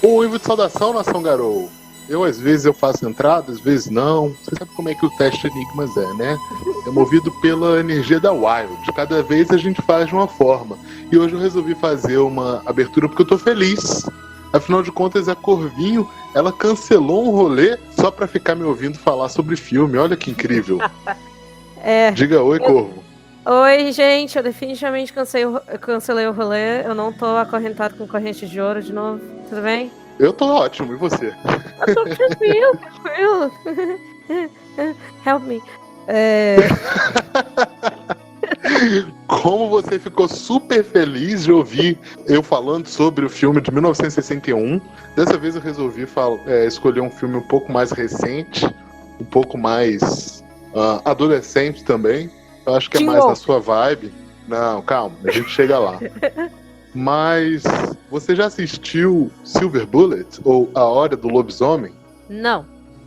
Oi, de saudação, Nação Garou. Às vezes eu faço entrada, às vezes não. Você sabe como é que o teste Enigmas é, né? É movido pela energia da Wild. Cada vez a gente faz de uma forma. E hoje eu resolvi fazer uma abertura porque eu tô feliz. Afinal de contas, a Corvinho, ela cancelou um rolê só pra ficar me ouvindo falar sobre filme. Olha que incrível. Diga oi, Corvo. Oi, gente. Eu definitivamente cancelei o rolê. Eu não tô acorrentado com corrente de ouro de novo. Tudo bem? Eu tô ótimo, e você? Eu tô tranquilo. Help me. Como você ficou super feliz de ouvir eu falando sobre o filme de 1961, dessa vez eu resolvi escolher um filme um pouco mais recente, um pouco mais adolescente também. Eu acho que é mais na sua vibe. Não, calma, a gente chega lá. Mas você já assistiu Silver Bullet, ou A Hora do Lobisomem? Não.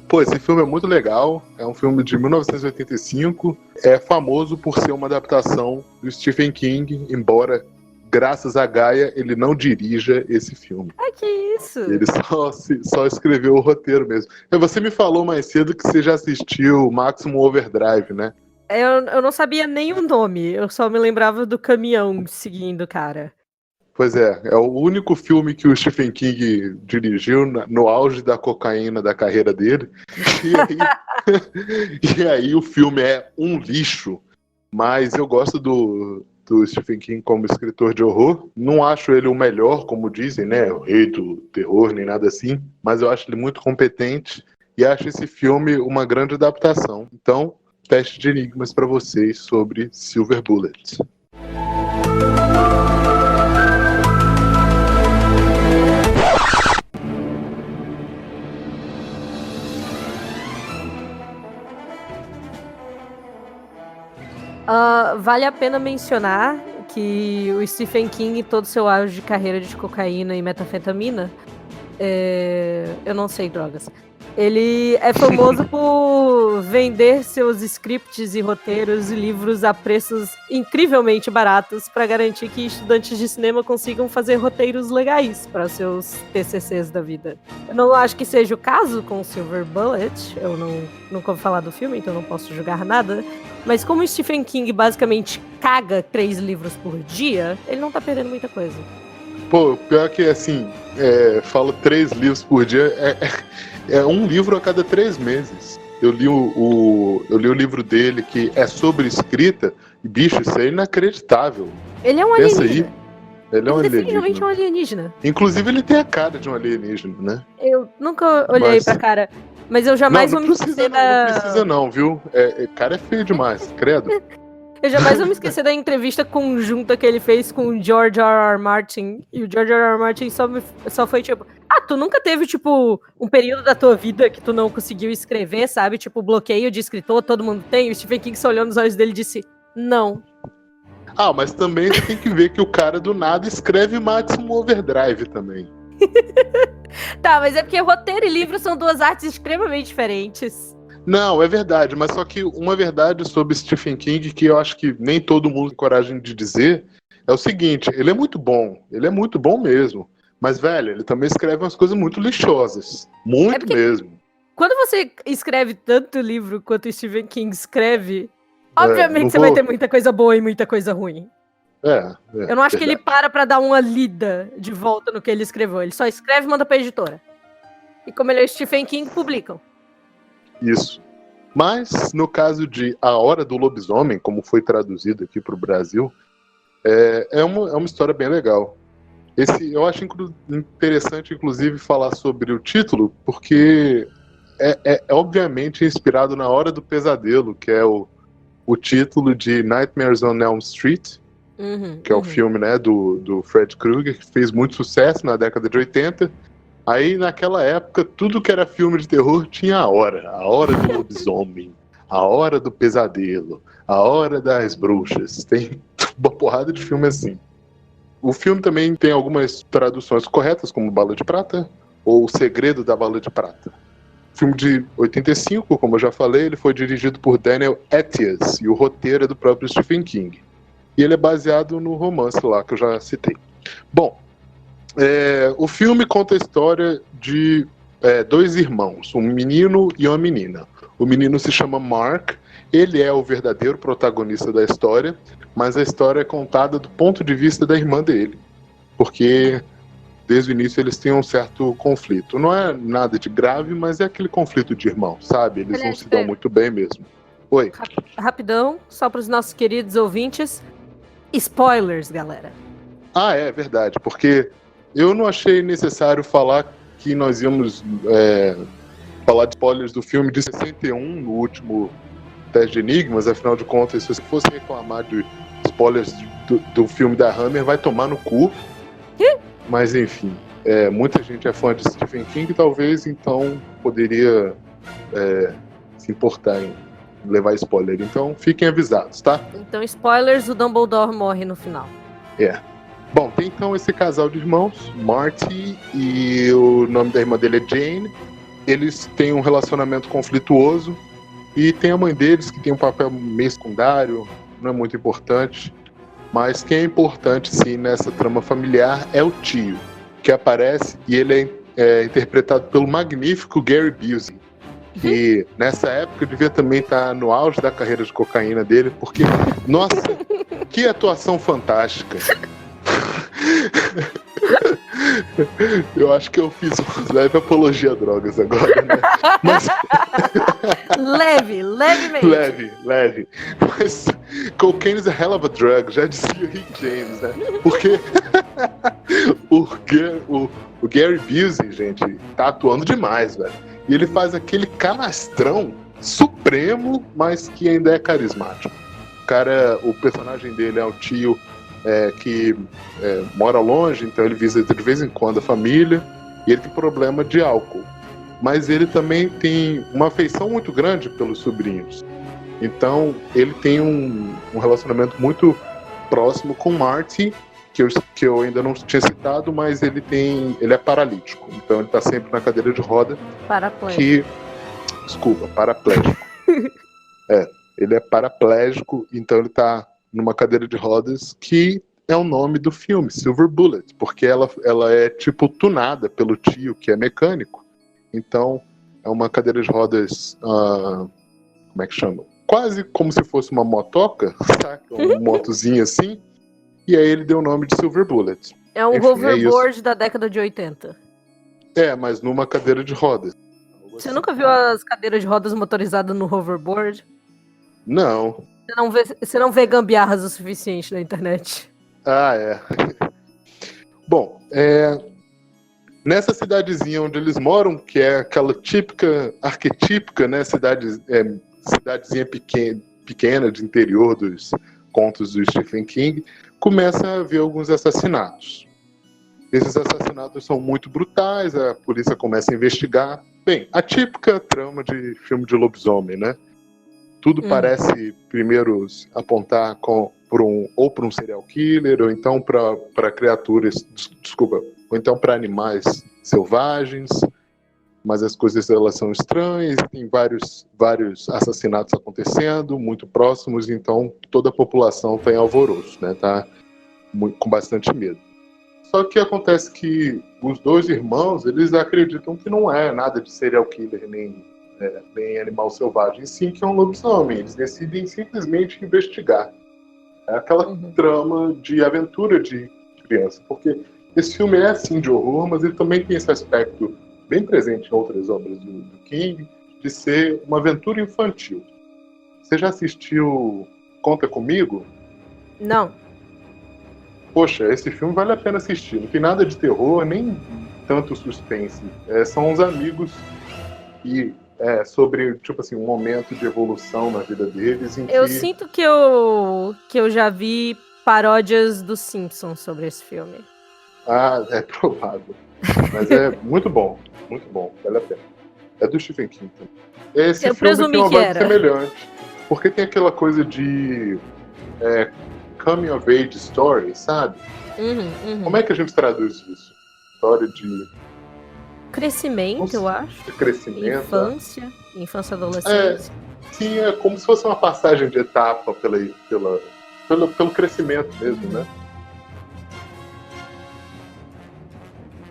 Pô, esse filme é muito legal. É um filme de 1985. É famoso por ser uma adaptação do Stephen King, embora, graças a Gaia, ele não dirija esse filme. Ah, que isso? Ele só escreveu o roteiro mesmo. Você me falou mais cedo que você já assistiu Maximum Overdrive, né? Eu não sabia nem o nome. Eu só me lembrava do caminhão seguindo o cara. Pois é o único filme que o Stephen King dirigiu no auge da cocaína da carreira dele. E aí o filme é um lixo, mas eu gosto do Stephen King como escritor de horror. Não acho ele o melhor, como dizem, né? O rei do terror, nem nada assim, mas eu acho ele muito competente e acho esse filme uma grande adaptação. Então, teste de enigmas para vocês sobre Silver Bullet. Vale a pena mencionar que o Stephen King, todo seu auge de carreira de cocaína e metanfetamina, eu não sei drogas, ele é famoso por vender seus scripts e roteiros e livros a preços incrivelmente baratos para garantir que estudantes de cinema consigam fazer roteiros legais para seus TCCs da vida. Eu não acho que seja o caso com Silver Bullet, eu nunca ouvi falar do filme, então não posso julgar nada, mas como o Stephen King basicamente caga 3 livros por dia, ele não tá perdendo muita coisa. Pô, pior que assim, falo 3 livros por dia, é um livro a cada 3 meses. Eu li o livro dele que é sobre escrita, e bicho, isso é inacreditável. Ele é um Pensa alienígena. Aí, ele é um definitivamente alienígena. um alienígena. Inclusive ele tem a cara de um alienígena, né? Eu nunca olhei pra cara, mas eu jamais vou me esquecer Não precisa não, viu? Cara é feio demais, credo. Eu jamais vou me esquecer da entrevista conjunta que ele fez com o George R.R. Martin. E o George R.R. Martin só foi tipo... tu nunca teve, tipo, um período da tua vida que tu não conseguiu escrever, sabe? Tipo, bloqueio de escritor, todo mundo tem. O Stephen King só olhou nos olhos dele e disse, não. Mas também você tem que ver que o cara do nada escreve Maximum Overdrive também. Tá, mas é porque roteiro e livro são 2 artes extremamente diferentes. Não, é verdade, mas só que uma verdade sobre Stephen King que eu acho que nem todo mundo tem coragem de dizer é o seguinte, ele é muito bom mesmo, mas, velho, ele também escreve umas coisas muito lixosas, muito mesmo. Quando você escreve tanto livro quanto Stephen King escreve, obviamente você vai ter muita coisa boa e muita coisa ruim. Eu não acho que ele para dar uma lida de volta no que ele escreveu, ele só escreve e manda pra editora. E como ele é Stephen King, publicam. Isso. Mas, no caso de A Hora do Lobisomem, como foi traduzido aqui para o Brasil, é uma história bem legal. Eu acho interessante, inclusive, falar sobre o título, porque é obviamente inspirado na Hora do Pesadelo, que é o título de Nightmares on Elm Street, que é o filme, né, do Fred Krueger, que fez muito sucesso na década de 80. Aí, naquela época, tudo que era filme de terror tinha a hora do lobisomem, a hora do pesadelo, a hora das bruxas. Tem uma porrada de filme assim. O filme também tem algumas traduções corretas, como Bala de Prata, ou O Segredo da Bala de Prata. Filme de 85, como eu já falei, ele foi dirigido por Daniel Attias, e o roteiro é do próprio Stephen King. E ele é baseado no romance lá, que eu já citei. Bom, O filme conta a história de dois irmãos, um menino e uma menina. O menino se chama Mark, ele é o verdadeiro protagonista da história, mas a história é contada do ponto de vista da irmã dele, porque desde o início eles têm um certo conflito. Não é nada de grave, mas é aquele conflito de irmão, sabe? Eles não se dão muito bem mesmo. Oi. Rapidão, só para os nossos queridos ouvintes. Spoilers, galera. É verdade, porque eu não achei necessário falar que nós íamos falar de spoilers do filme de 61, no último Teste de Enigmas. Afinal de contas, se você fosse reclamar de spoilers do filme da Hammer, vai tomar no cu. Mas enfim, muita gente é fã de Stephen King, talvez, então poderia se importar em levar spoiler. Então fiquem avisados, tá? Então, spoilers, o Dumbledore morre no final. Bom, tem então esse casal de irmãos, Marty, e o nome da irmã dele é Jane. Eles têm um relacionamento conflituoso, e tem a mãe deles, que tem um papel meio secundário, não é muito importante. Mas quem é importante, sim, nessa trama familiar é o tio, que aparece, e ele é interpretado pelo magnífico Gary Busey, que nessa época devia também estar no auge da carreira de cocaína dele, porque, nossa, que atuação fantástica. Eu acho que eu fiz uma leve apologia a drogas agora, né? Mas... levemente. Leve. Mas cocaine is a hell of a drug, já dizia o Rick James, né? Porque o Gary Busey, gente, tá atuando demais, velho. E ele faz aquele canastrão supremo, mas que ainda é carismático. O personagem dele é o tio que mora longe, então ele visita de vez em quando a família, e ele tem problema de álcool. Mas ele também tem uma afeição muito grande pelos sobrinhos. Então ele tem um relacionamento muito próximo com Marty, que eu ainda não tinha citado, mas ele é paralítico. Então ele está sempre na cadeira de roda. Paraplégico. Ele é paraplégico, então ele está numa cadeira de rodas, que é o nome do filme, Silver Bullet, porque ela é tipo tunada pelo tio, que é mecânico. Então é uma cadeira de rodas, como é que chama? Quase como se fosse uma motoca, saca? Uma motozinha assim. E aí ele deu o nome de Silver Bullet. É um hoverboard da década de 80. Mas numa cadeira de rodas. Você nunca viu as cadeiras de rodas motorizadas no hoverboard? Não. Você não vê gambiarras o suficiente na internet. Bom, nessa cidadezinha onde eles moram, que é aquela arquetípica, né, cidadezinha pequena de interior dos contos do Stephen King, começa a haver alguns assassinatos. Esses assassinatos são muito brutais, a polícia começa a investigar. Bem, a típica trama de filme de lobisomem, né? Tudo parece primeiro apontar para um serial killer, ou então para criaturas, ou então para animais selvagens, mas as coisas elas são estranhas, tem vários assassinatos acontecendo, muito próximos, então toda a população está em alvoroço, né? Tá com bastante medo. Só que acontece que os dois irmãos, eles acreditam que não é nada de serial killer, nem animal selvagem, sim, que é um lobisomem. Eles decidem simplesmente investigar. É aquela trama de aventura de criança, porque esse filme é assim de horror, mas ele também tem esse aspecto bem presente em outras obras do King, de ser uma aventura infantil. Você já assistiu Conta Comigo? Não. Poxa, esse filme vale a pena assistir. Não tem nada de terror, nem tanto suspense. São uns amigos e sobre, tipo assim, um momento de evolução na vida deles. Eu sinto que eu já vi paródias dos Simpsons sobre esse filme. É provável. Mas é muito bom, vale a pena. É do Stephen King também. Esse filme tem uma vibe semelhante, porque tem aquela coisa de coming of age story, sabe? Como é que a gente traduz isso? História de crescimento, eu acho. De crescimento. Infância, adolescência. Sim, é como se fosse uma passagem de etapa pelo crescimento mesmo, né?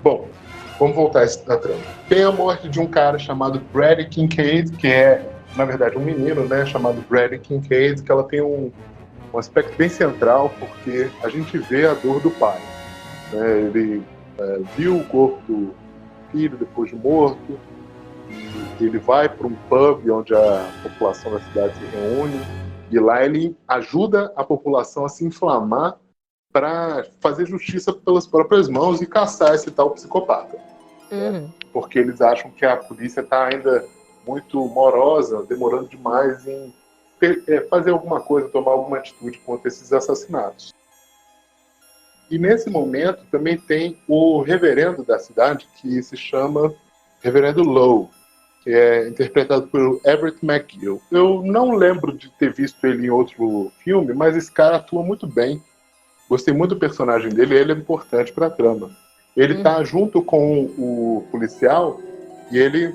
Bom, vamos voltar à trama. Tem a morte de um cara chamado Brady Kincaid, que é, na verdade, um menino, né, chamado Brady Kincaid, que ela tem um aspecto bem central, porque a gente vê a dor do pai. Né? Ele viu o corpo do filho depois de morto, e ele vai para um pub onde a população da cidade se reúne, e lá ele ajuda a população a se inflamar para fazer justiça pelas próprias mãos e caçar esse tal psicopata. Né? Porque eles acham que a polícia está ainda muito morosa, demorando demais em fazer alguma coisa, tomar alguma atitude contra esses assassinatos. E nesse momento também tem o reverendo da cidade, que se chama Reverendo Lowe, que é interpretado por Everett McGill. Eu não lembro de ter visto ele em outro filme, mas esse cara atua muito bem. Gostei muito do personagem dele, ele é importante para a trama. Ele tá junto com o policial e ele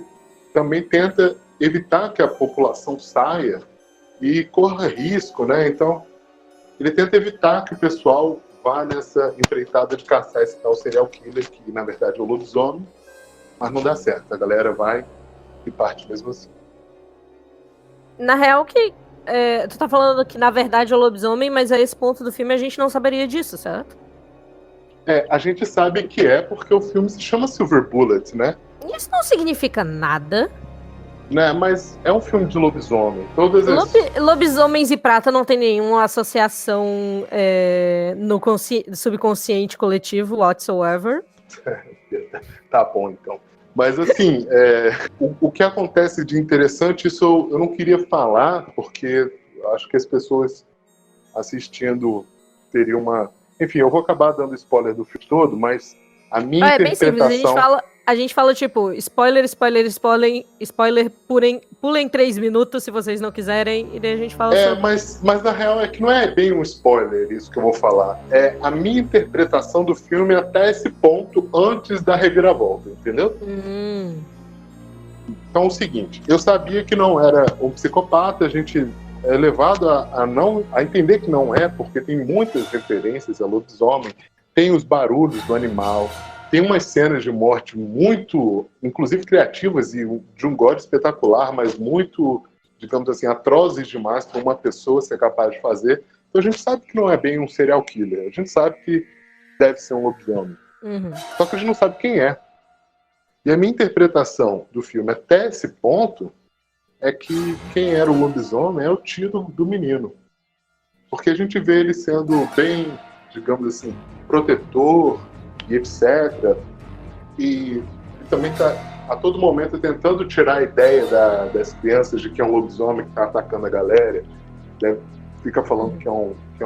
também tenta evitar que a população saia e corra risco, né? Então, ele tenta evitar que o pessoal vá nessa empreitada de caçar esse tal serial killer, que na verdade é o lobisomem, mas não dá certo. A galera vai e parte mesmo assim. Na real que tu tá falando que na verdade é o lobisomem, mas a esse ponto do filme a gente não saberia disso, certo? A gente sabe que é porque o filme se chama Silver Bullet, né? Isso não significa nada. Né, mas é um filme de lobisomem. Lobisomens e prata não tem nenhuma associação no subconsciente coletivo whatsoever. Tá bom, então. Mas assim, o que acontece de interessante, isso eu não queria falar, porque acho que as pessoas assistindo teriam uma... Enfim, eu vou acabar dando spoiler do filme todo, mas a minha interpretação... É bem simples, a gente fala tipo, spoiler, pulem 3 minutos se vocês não quiserem, e daí a gente fala sobre... mas na real é que não é bem um spoiler isso que eu vou falar. É a minha interpretação do filme até esse ponto, antes da reviravolta, entendeu? Então é o seguinte, eu sabia que não era um psicopata, a gente é levado a entender que não é, porque tem muitas referências a lobisomem, tem os barulhos do animal, tem umas cenas de morte muito, inclusive criativas e de um gore espetacular, mas muito, digamos assim, atrozes demais para uma pessoa ser capaz de fazer. Então a gente sabe que não é bem um serial killer, a gente sabe que deve ser um lobisomem. Só que a gente não sabe quem é. E a minha interpretação do filme até esse ponto é que quem era o lobisomem é o tio do menino. Porque a gente vê ele sendo bem, digamos assim, protetor e etc. E também está a todo momento tentando tirar a ideia das crianças de que é um lobisomem que está atacando a galera. Né? Fica falando que é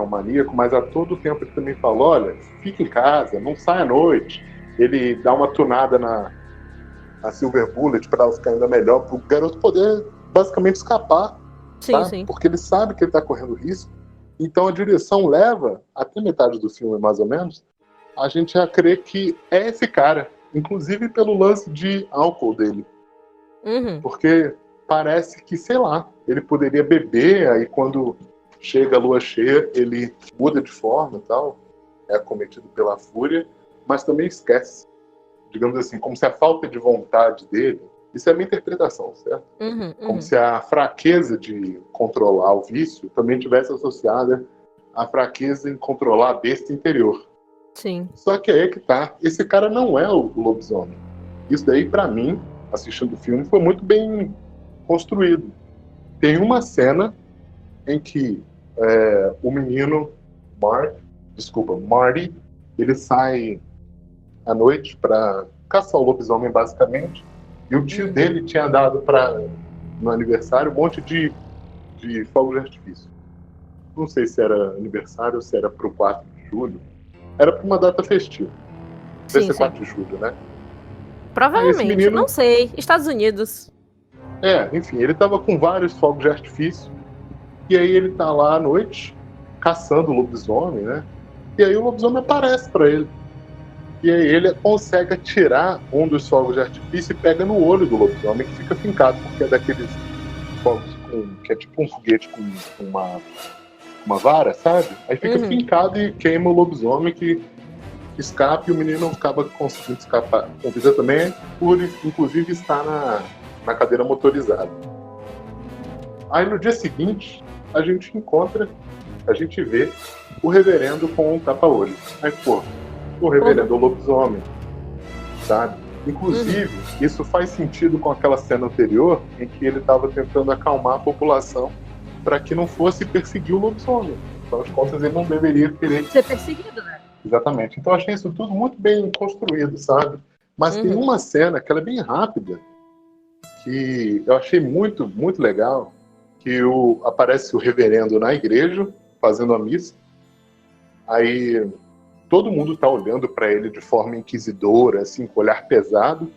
um maníaco, mas a todo tempo ele também fala, olha, fica em casa, não sai à noite. Ele dá uma tunada na Silver Bullet para ela ficar ainda melhor, para o garoto poder basicamente escapar. Sim, tá? sim. Porque ele sabe que ele está correndo risco. Então a direção leva, até metade do filme mais ou menos, a gente a crer que é esse cara. Inclusive pelo lance de álcool dele. Porque parece que, sei lá, ele poderia beber, aí quando chega a lua cheia, ele muda de forma e tal, é acometido pela fúria, mas também esquece. Digamos assim, como se a falta de vontade dele, isso é a minha interpretação, certo? Como se a fraqueza de controlar o vício também tivesse associada à fraqueza em controlar a besta interior. Sim. Só que aí é que tá, esse cara não é o lobisomem. Isso daí, pra mim, assistindo o filme, foi muito bem construído. Tem uma cena em que o menino Marty, ele sai à noite pra caçar o lobisomem, basicamente, e o tio dele tinha dado no aniversário um monte de fogos de artifício. Não sei se era aniversário ou se era pro 4 de julho. Era pra uma data festiva. Deve ser 4 de julho, né? Provavelmente, menino... não sei. Estados Unidos. Enfim, ele tava com vários fogos de artifício. E aí ele tá lá à noite, caçando o lobisomem, né? E aí o lobisomem aparece pra ele. E aí ele consegue atirar um dos fogos de artifício e pega no olho do lobisomem, que fica fincado, porque é daqueles fogos que é tipo um foguete com uma vara, sabe? Aí fica fincado e queima o lobisomem, que escape e o menino acaba conseguindo escapar com vida também, por inclusive estar na cadeira motorizada. Aí no dia seguinte, a gente vê o reverendo com um tapa-olho. Aí, pô, o reverendo é o lobisomem, sabe? Inclusive, isso faz sentido com aquela cena anterior em que ele estava tentando acalmar a população para que não fosse perseguir o lobisomem. Afinal de contas, ele não deveria querer ser perseguido, né? Exatamente. Então, eu achei isso tudo muito bem construído, sabe? Mas tem uma cena que ela é bem rápida, que eu achei muito, muito legal, que aparece o reverendo na igreja, fazendo a missa. Aí todo mundo tá olhando para ele de forma inquisidora, assim, com olhar pesado,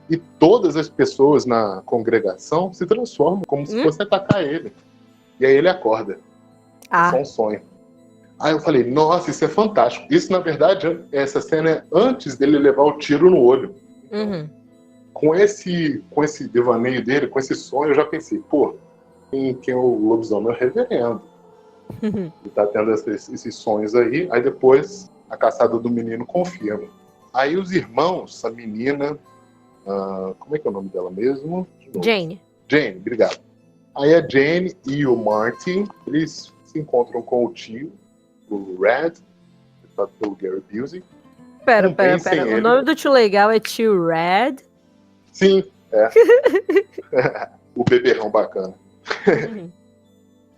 e todas as pessoas na congregação se transformam como se fosse atacar ele. E aí ele acorda. É só um sonho. Aí eu falei, nossa, isso é fantástico. Isso, na verdade, essa cena é antes dele levar o tiro no olho. Então, com esse devaneio dele, com esse sonho, eu já pensei, pô, quem é o lobisomem é o reverendo. Ele tá tendo esses sonhos aí depois a caçada do menino confirma. Aí os irmãos, a menina, como é que é o nome dela mesmo? Jane, obrigado. Aí a Jane e o Martin, eles se encontram com o tio, o Red, interpretado pelo Gary Busey. Pera. O nome do tio legal é tio Red? Sim, é. O beberrão bacana.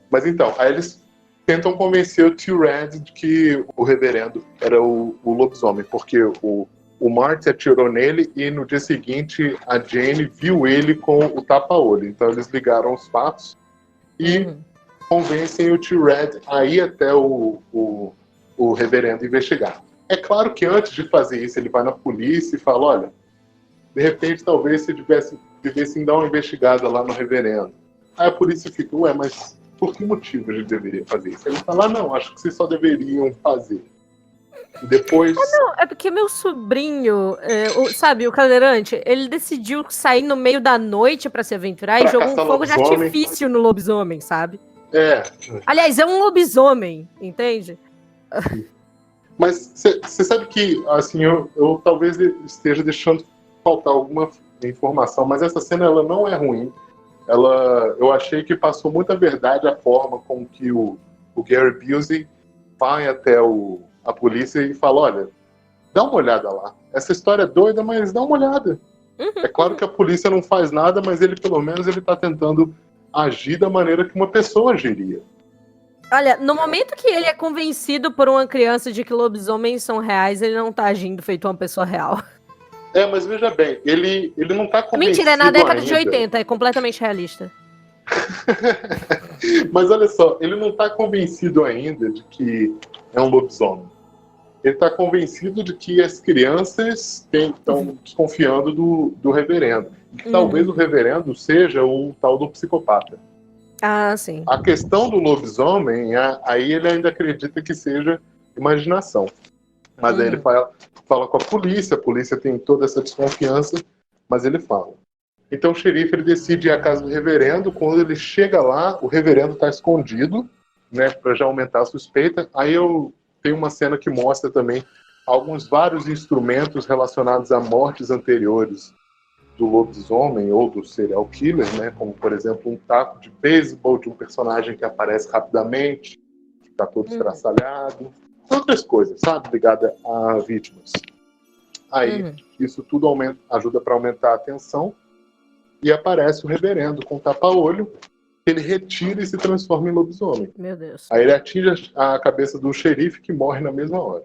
Mas então, aí eles tentam convencer o tio Red de que o reverendo era o lobisomem, porque o Marty atirou nele e no dia seguinte a Jane viu ele com o tapa-olho. Então eles ligaram os fatos e convencem o tio Red a ir até o reverendo investigar. É claro que antes de fazer isso ele vai na polícia e fala, olha, de repente talvez você devesse dar uma investigada lá no reverendo. Aí a polícia fica, ué, mas por que motivo a gente deveria fazer isso? Ele fala, não, acho que vocês só deveriam fazer. E depois... não, é porque meu sobrinho, sabe, o cadeirante, ele decidiu sair no meio da noite pra se aventurar e jogou um fogo de artifício no lobisomem, sabe? Aliás, é um lobisomem, entende? Mas você sabe que, assim, eu talvez esteja deixando faltar alguma informação, mas essa cena ela não é ruim. Eu achei que passou muita verdade a forma com que o Gary Busey vai até a polícia e fala, olha, dá uma olhada lá. Essa história é doida, mas dá uma olhada. É claro que a polícia não faz nada, mas ele pelo menos ele tá tentando agir da maneira que uma pessoa agiria. Olha, no momento que ele é convencido por uma criança de que lobisomens são reais, ele não tá agindo feito uma pessoa real. Mas veja bem, ele não tá convencido. Mentira, é na década de 80, é completamente realista. Mas olha só, ele não tá convencido ainda de que é um lobisomem. Ele tá convencido de que as crianças estão desconfiando do reverendo. Que talvez o reverendo seja o tal do psicopata. Ah, sim. A questão do lobisomem, aí ele ainda acredita que seja imaginação. Mas aí ele fala com a polícia tem toda essa desconfiança, mas ele fala. Então o xerife ele decide ir à casa do reverendo. Quando ele chega lá, o reverendo está escondido, né, para já aumentar a suspeita. Aí eu tenho uma cena que mostra também vários instrumentos relacionados a mortes anteriores do lobisomem ou do serial killer, né, como por exemplo um taco de beisebol de um personagem que aparece rapidamente, que está todo estraçalhado, outras coisas, sabe, ligada a vítimas. Aí isso tudo ajuda para aumentar a atenção e aparece o reverendo com tapa-olho, ele retira e se transforma em lobisomem. Meu Deus. Aí ele atinge a cabeça do xerife que morre na mesma hora.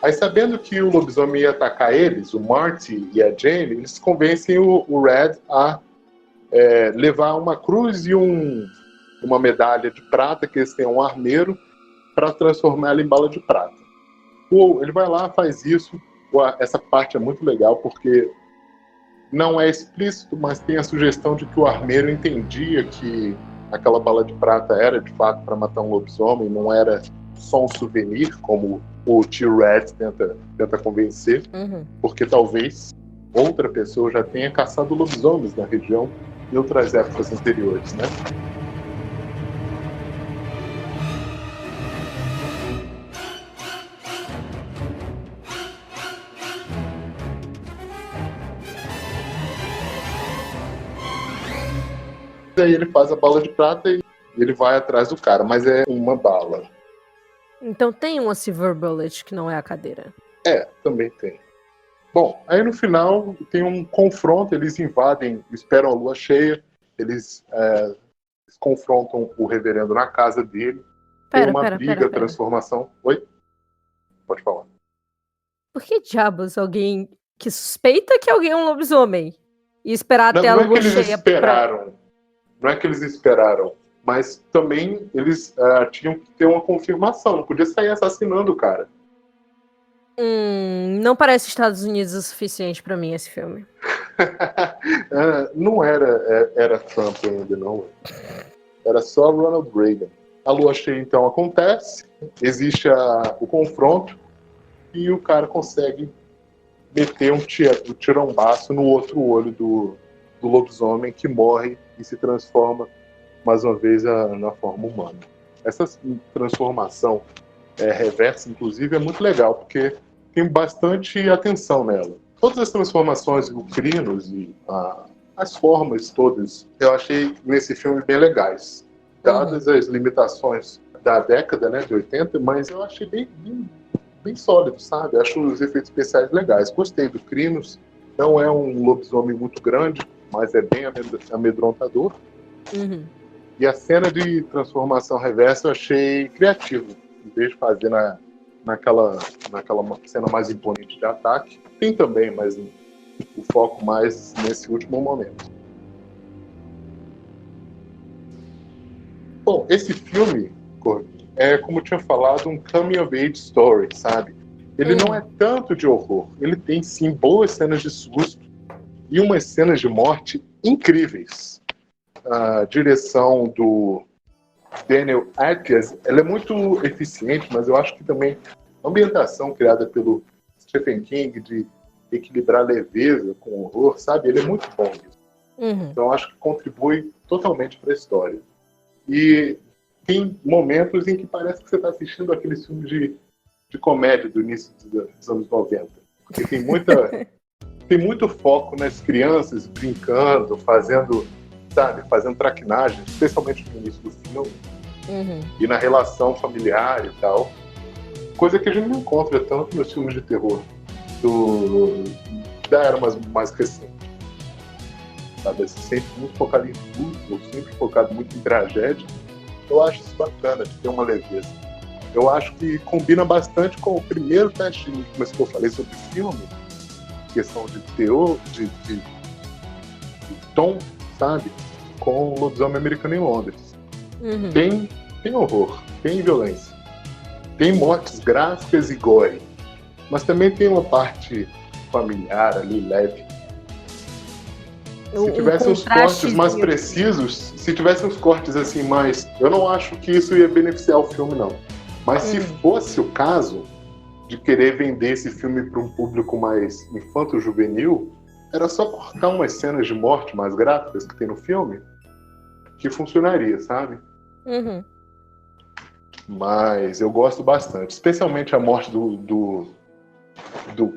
Aí, sabendo que o lobisomem ia atacar eles, o Marty e a Jane, eles convencem o Red a levar uma cruz e uma medalha de prata, que eles têm um armeiro, para transformar ela em bala de prata. Ele vai lá, faz isso. Essa parte é muito legal, porque não é explícito, mas tem a sugestão de que o armeiro entendia que aquela bala de prata era, de fato, para matar um lobisomem, não era só um souvenir, como o tio Red tenta convencer, porque talvez outra pessoa já tenha caçado lobisomens na região em outras épocas anteriores, né? Aí ele faz a bala de prata e ele vai atrás do cara, mas é uma bala. Então tem uma Silver Bullet que não é a cadeira. Também tem. Bom, aí no final tem um confronto, eles invadem, esperam a lua cheia, eles confrontam o reverendo na casa dele. Tem uma briga, transformação. Oi? Pode falar. Por que diabos alguém que suspeita que alguém é um lobisomem e esperar até a lua cheia Não é que eles esperaram, mas também eles tinham que ter uma confirmação, não podia sair assassinando o cara. Não parece Estados Unidos o suficiente pra mim esse filme. Não era Trump ainda, não. Era só Ronald Reagan. A lua cheia então acontece, existe o confronto e o cara consegue meter um tirambaço no outro olho do lobisomem, que morre e se transforma mais uma vez na forma humana. Essa transformação reversa, inclusive, é muito legal, porque tem bastante atenção nela. Todas as transformações lucrinos e as formas todas, eu achei nesse filme bem legais. Dadas as limitações da década, né, de 80, mas eu achei bem sólido, sabe? Acho os efeitos especiais legais. Gostei do Crinos. Não é um lobisomem muito grande, mas é bem amedrontador. E a cena de transformação reversa eu achei criativo. Em vez de fazer naquela cena mais imponente de ataque. Tem também, mas o foco mais nesse último momento. Bom, esse filme, é, como eu tinha falado, um coming of age story, sabe? Ele não é tanto de horror. Ele tem, sim, boas cenas de susto e umas cenas de morte incríveis. A direção do Daniel Atkins, ela é muito eficiente, mas eu acho que também a ambientação criada pelo Stephen King de equilibrar leveza com horror, sabe? Ele é muito bom nisso. Então eu acho que contribui totalmente para a história. E tem momentos em que parece que você está assistindo aqueles filmes de comédia do início dos anos 90. Porque tem muito foco nas crianças brincando, fazendo traquinagem, especialmente no início do filme. E na relação familiar e tal. Coisa que a gente não encontra tanto nos filmes de terror da era mais recente. Sabe? Sempre muito focado em luto, sempre focado muito em tragédia. Eu acho isso bacana, de ter uma leveza. Eu acho que combina bastante com o primeiro teste que eu falei sobre filme, questão de teor, de tom, sabe? Com o Lobisomem Americano em Londres. Tem horror, tem violência, tem mortes gráficas e gore, mas também tem uma parte familiar ali, leve. Se tivesse uns cortes mais precisos, se tivesse uns cortes assim mais... Eu não acho que isso ia beneficiar o filme, não. Mas se fosse o caso de querer vender esse filme para um público mais infanto-juvenil, era só cortar umas cenas de morte mais gráficas que tem no filme, que funcionaria, sabe? Mas eu gosto bastante, especialmente a morte do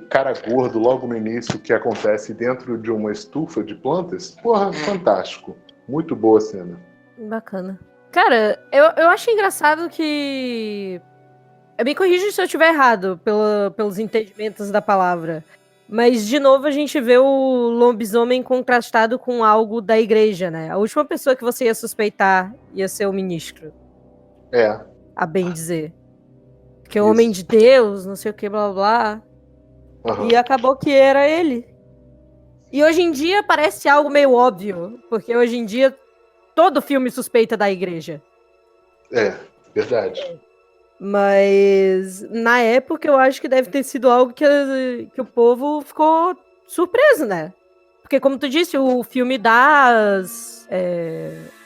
cara gordo logo no início, que acontece dentro de uma estufa de plantas. Porra, fantástico. Muito boa cena. Bacana. Cara, eu acho engraçado que... Me corrija se eu estiver errado, pelos entendimentos da palavra. Mas, de novo, a gente vê o lobisomem contrastado com algo da igreja, né? A última pessoa que você ia suspeitar ia ser o ministro. A bem dizer. Que é o homem de Deus, não sei o que, blá blá blá. E acabou que era ele. E hoje em dia parece algo meio óbvio, porque hoje em dia todo filme suspeita da igreja. Verdade. Mas na época eu acho que deve ter sido algo que o povo ficou surpreso, né? Porque, como tu disse, o filme dá as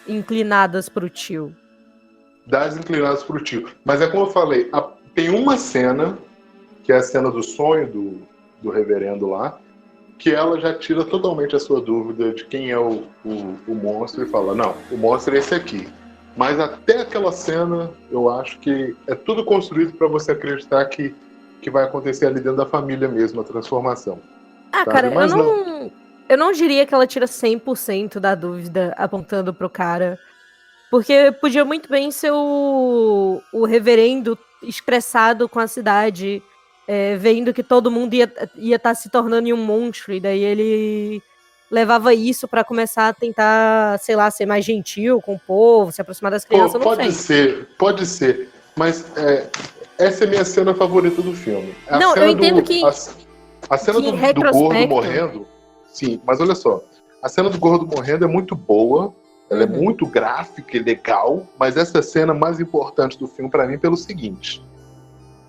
inclinadas pro tio. Dá as inclinadas pro tio. Mas é como eu falei, tem uma cena, que é a cena do sonho do reverendo lá, que ela já tira totalmente a sua dúvida de quem é o monstro e fala, não, o monstro é esse aqui. Mas até aquela cena, eu acho que é tudo construído para você acreditar que vai acontecer ali dentro da família mesmo, a transformação. Cara, mas Eu não diria que ela tira 100% da dúvida apontando pro cara. Porque podia muito bem ser o reverendo estressado com a cidade, vendo que todo mundo ia estar se tornando um monstro, e daí ele levava isso pra começar a tentar, sei lá, ser mais gentil com o povo, se aproximar das crianças, eu não sei. Pode ser. Mas essa é a minha cena favorita do filme. Não, eu entendo que... A cena do gordo morrendo... Sim, mas olha só. A cena do gordo morrendo é muito boa, ela é muito gráfica e legal, mas essa é a cena mais importante do filme pra mim pelo seguinte.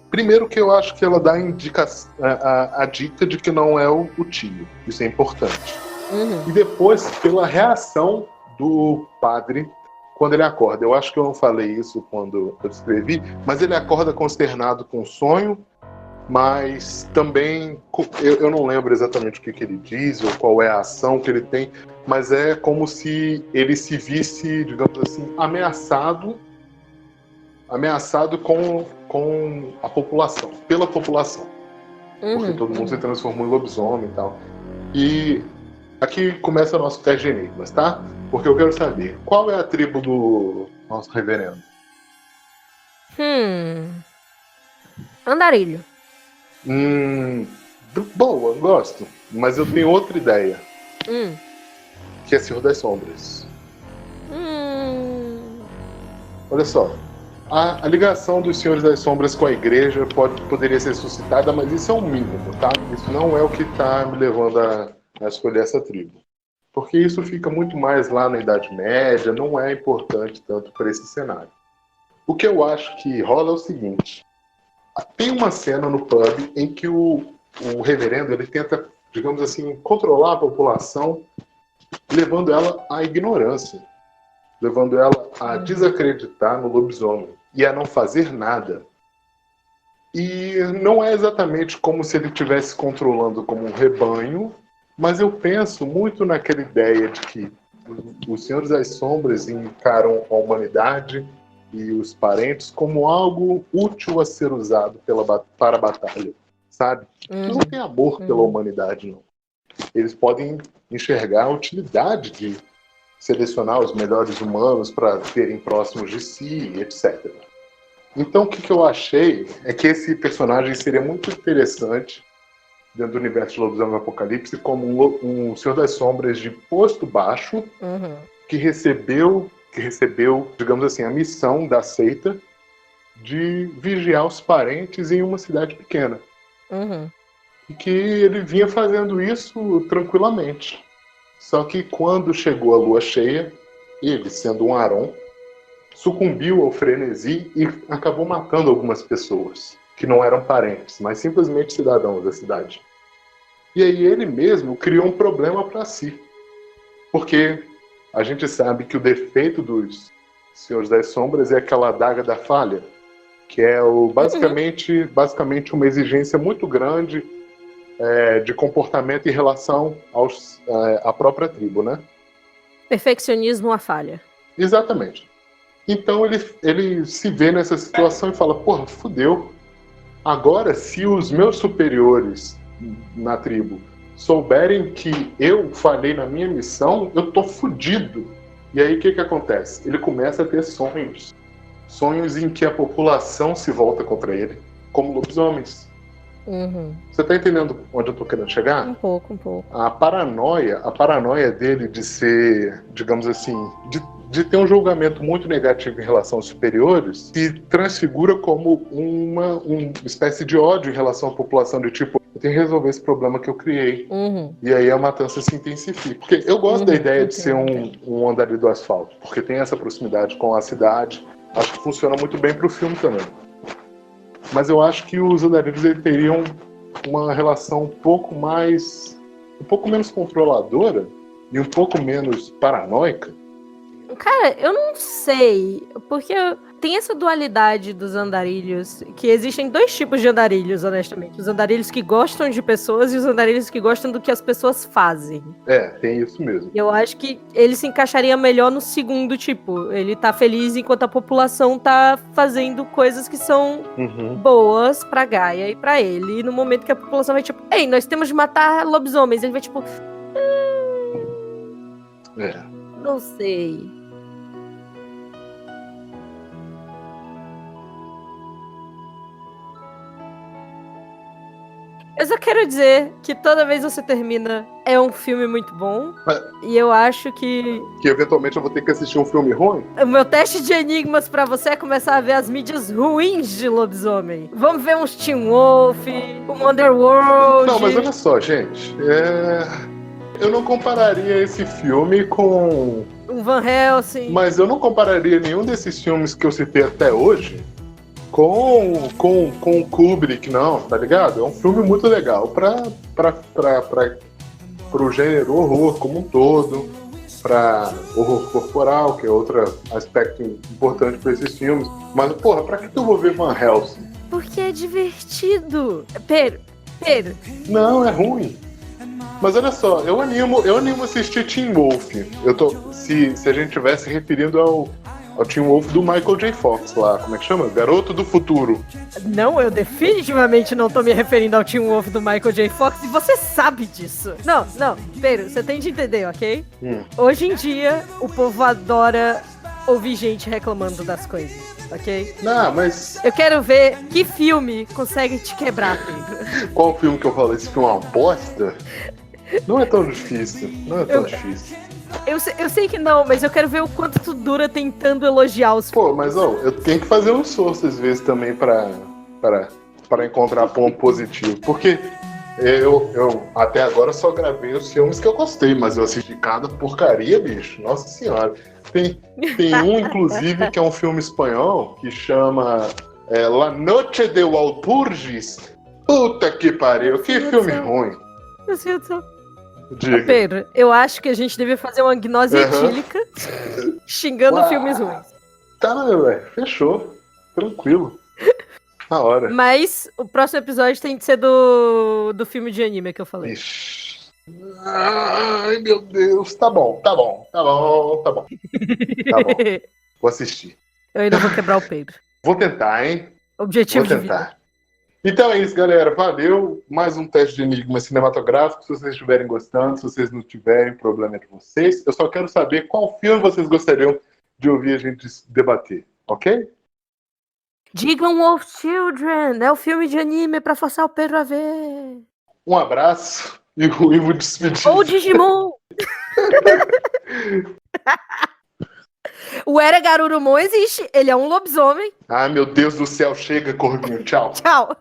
Primeiro que eu acho que ela dá a dica de que não é o tio. Isso é importante. E depois, pela reação do padre quando ele acorda. Eu acho que eu não falei isso quando eu descrevi, mas ele acorda consternado com o sonho, mas também, eu não lembro exatamente o que ele diz ou qual é a ação que ele tem, mas é como se ele se visse, digamos assim, ameaçado com a população, pela população. Porque todo mundo se transformou em lobisomem e tal. E aqui começa o nosso teste de enigmas, tá? Porque eu quero saber, qual é a tribo do nosso reverendo? Andarilho. Boa, gosto. Mas eu tenho outra ideia. Que é Senhor das Sombras. Olha só. A ligação dos Senhores das Sombras com a igreja poderia ser suscitada, mas isso é um mínimo, tá? Isso não é o que está me levando a escolher essa tribo. Porque isso fica muito mais lá na Idade Média, não é importante tanto para esse cenário. O que eu acho que rola é o seguinte. Tem uma cena no pub em que o reverendo ele tenta, digamos assim, controlar a população, levando ela à ignorância, levando ela a desacreditar no lobisomem e a não fazer nada. E não é exatamente como se ele estivesse controlando como um rebanho, mas eu penso muito naquela ideia de que os Senhores das Sombras encaram a humanidade e os parentes como algo útil a ser usado para a batalha, sabe? Eles não têm amor pela humanidade, não. Eles podem enxergar a utilidade de selecionar os melhores humanos para terem próximos de si, etc. Então, o que eu achei é que esse personagem seria muito interessante dentro do universo de Lobisomem Apocalipse como um Senhor das Sombras de posto baixo que recebeu, digamos assim, a missão da seita de vigiar os parentes em uma cidade pequena. E que ele vinha fazendo isso tranquilamente. Só que quando chegou a lua cheia, ele, sendo um Aron, sucumbiu ao frenesi e acabou matando algumas pessoas que não eram parentes, mas simplesmente cidadãos da cidade. E aí ele mesmo criou um problema para si. Porque a gente sabe que o defeito dos Senhores das Sombras é aquela adaga da falha, que é basicamente uma exigência muito grande de comportamento em relação à própria tribo, né? Perfeccionismo à falha. Exatamente. Então ele se vê nessa situação e fala, porra, fudeu. Agora, se os meus superiores na tribo souberem que eu falhei na minha missão, eu tô fudido. E aí o que acontece? Ele começa a ter sonhos. Sonhos em que a população se volta contra ele, como lobisomens. Você tá entendendo onde eu tô querendo chegar? Um pouco. A paranoia dele de ser, digamos assim, de ter um julgamento muito negativo em relação aos superiores, se transfigura como uma espécie de ódio em relação à população, de tipo, eu tenho que resolver esse problema que eu criei. E aí a matança se intensifica. Porque eu gosto da ideia de ser um andarilho do asfalto, porque tem essa proximidade com a cidade. Acho que funciona muito bem pro filme também. Mas eu acho que os andarilhos teriam uma relação um pouco menos controladora e um pouco menos paranoica. Cara, eu não sei, porque tem essa dualidade dos andarilhos, que existem dois tipos de andarilhos, honestamente. Os andarilhos que gostam de pessoas e os andarilhos que gostam do que as pessoas fazem. Tem isso mesmo. Eu acho que ele se encaixaria melhor no segundo tipo. Ele tá feliz enquanto a população tá fazendo coisas que são boas pra Gaia e pra ele. E no momento que a população vai tipo, ei, nós temos de matar lobisomens, ele vai tipo... Não sei. Eu só quero dizer que toda vez você termina, é um filme muito bom. E eu acho que eventualmente eu vou ter que assistir um filme ruim? o meu teste de enigmas pra você é começar a ver as mídias ruins de lobisomem. Vamos ver uns Teen Wolf, um Underworld. Não, mas olha só, gente. Eu não compararia esse filme com... Um Van Helsing. Mas eu não compararia nenhum desses filmes que eu citei até hoje com o Kubrick, não, tá ligado? É um filme muito legal pro gênero horror como um todo, pra horror corporal, que é outro aspecto importante pra esses filmes. Mas, porra, pra que eu vou ver Van Helsing? Porque é divertido. Pedro. Não, é ruim. Mas olha só, eu animo assistir Teen Wolf. Se a gente estivesse referindo ao Teen Wolf do Michael J. Fox lá, como é que chama? Garoto do Futuro. Não, eu definitivamente não tô me referindo ao Teen Wolf do Michael J. Fox e você sabe disso. Não, Pedro, você tem de entender, ok? Hoje em dia, o povo adora ouvir gente reclamando das coisas, ok? Não, mas... Eu quero ver que filme consegue te quebrar, Pedro. Qual filme que eu falei? Esse filme é uma bosta? Não é tão difícil, difícil. Eu sei que não, mas eu quero ver o quanto tu dura tentando elogiar os filmes. Pô, mas eu tenho que fazer um esforço às vezes também pra encontrar ponto positivo. Porque eu até agora só gravei os filmes que eu gostei, mas eu assisti cada porcaria, bicho. Nossa senhora. Tem um, inclusive, que é um filme espanhol que chama La Noche de Walpurgis. Puta que pariu, que filme ruim. Eu sinto. Diga. Pedro, eu acho que a gente devia fazer uma gnose etílica xingando filmes ruins. Tá, velho. Fechou. Tranquilo. Na hora. Mas o próximo episódio tem que ser do filme de anime que eu falei. Ixi. Ai, meu Deus. Tá bom. Tá bom. Vou assistir. Eu ainda vou quebrar o Pedro. Vou tentar, hein? Objetivo Vou de vida. tentar. Então é isso, galera. Valeu. Mais um teste de enigma cinematográfico. Se vocês estiverem gostando, se vocês não tiverem, problema é de vocês. Eu só quero saber qual filme vocês gostariam de ouvir a gente debater, ok? Digam Wolf Children. É o filme de anime pra forçar o Pedro a ver. Um abraço e o Ivo despedir. Ou Digimon. O Eregarurumon existe. Ele é um lobisomem. Ai, meu Deus do céu. Chega, Corvinho. Tchau. Tchau.